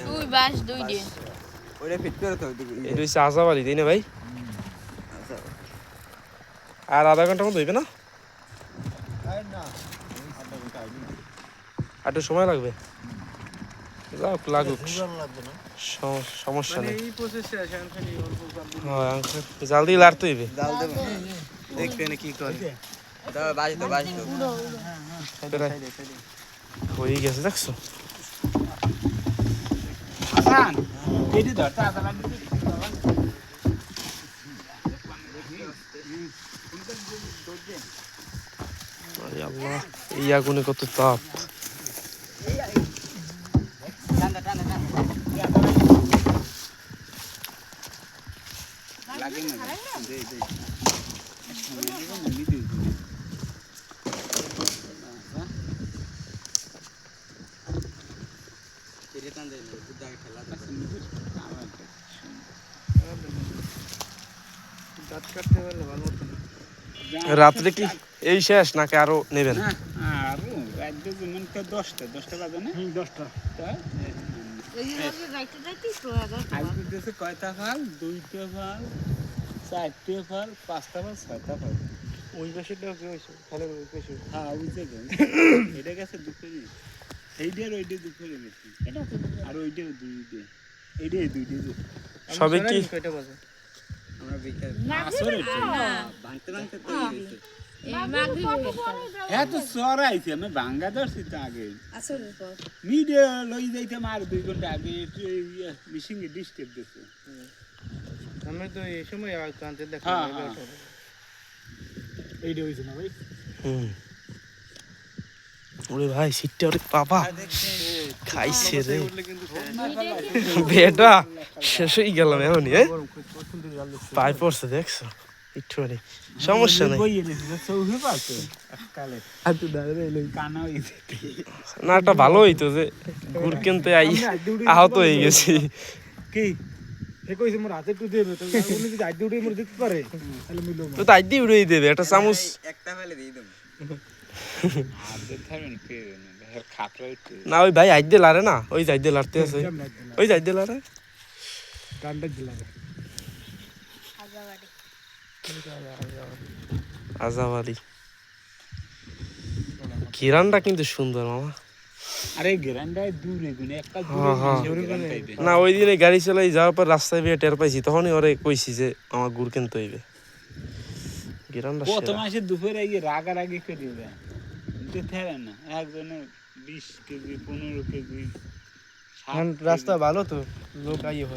দুই বাস দুই দিয়ে ওরে ফিট করে তো এটা হচ্ছে আজাবাড়ি তাই না ভাই? আর আধা ঘন্টার মতো হইবে না? আর একটু সময় লাগবে। যাক লাগুক, সমস্যা নেই। হ্যাঁ জাল দিয়ে লাড়তে হইবে। জাল দেবো দেখতে না কি করে দাও বাজি তো হয়ে গেছে দেখছো? হাসান এটি ধরতে আদান আরে আল্লাহ, এই আগুনে কত তাপ! লাগে না দে দে রাত্রে কি এই শেষ নাকি আরো নেবেন? আরো রাজ্য যেমন 10টা বাজে না 10টা আজকে দেশে কয়টা ফাল 2টা ফাল 4টে ফাল 5টা ফাল 6টা ফাল ওই পাশেটাও কি হইছে? খালের ওই পাশে। হ্যাঁ বুঝতে গেছে এটা গেছে দুপুরে এইটার ওইটা দুপুরে গেছে আর ওইটা দুইটা এইটা দুইটা সবে কি কয়টা বাজে আমরা বিকাল আসরে ভাঙতে ভাঙতে তো গেছে হ্যাঁ তো সরাইছে আমি ভাঙ্গা ধরছি তো আগে মিডিয়া লই যাইতে আর 2 ঘন্টা আগে মিশিং এ ডিস্টার্ব দিছে আমরা তো এই সময় আনতে দেখা এইটা হইছে না ভাই ওরে ভাই সিটটা ওরে বাবা খাইছে রে বেটা, শেষ হয়ে গেলাম এমনই। পাই পড়ছে দেখছো একটু আরে সমস্যা নাই। না একটা ভালো হইতো যে গুড় কিনতে আহত হয়ে গেছি। কি হে কইছে মোর হাতে একটু দেবে তো উনি যদি আইডি উড়ে মোর দিতে পারে তাহলে মিলো তো তাই দিয়ে উড়িয়ে দেবে একটা চামচ। একটা ফেলে দিয়ে দেব হাতে থাকবেন কে হের খাপড়া না ওই ভাই আইডে লারে না, ওই যাইদে লারতে আছে, ওই যাইদে লারে কান্ডা দিলা আজাবাড়ি। কিরানটা কিন্তু সুন্দর মামা। আরে গ্যারান্ডায় দূরে গুনে একটা হ্যাঁ, দূরে না ওই দিনে গাড়ি চালাই যাওয়ার পর রাস্তায় বেয়ে টের পাইছি, তখনই ওরে কইছি যে আমার গুড় কিনতে হইবে। কিরানটা কত মাসে দুপুরে গিয়ে রাগারাগি করে দিবে দিতে হবে না একজনের 20 কেজি 15 কেজি রাস্তা ভালো তো লোক আইয়ে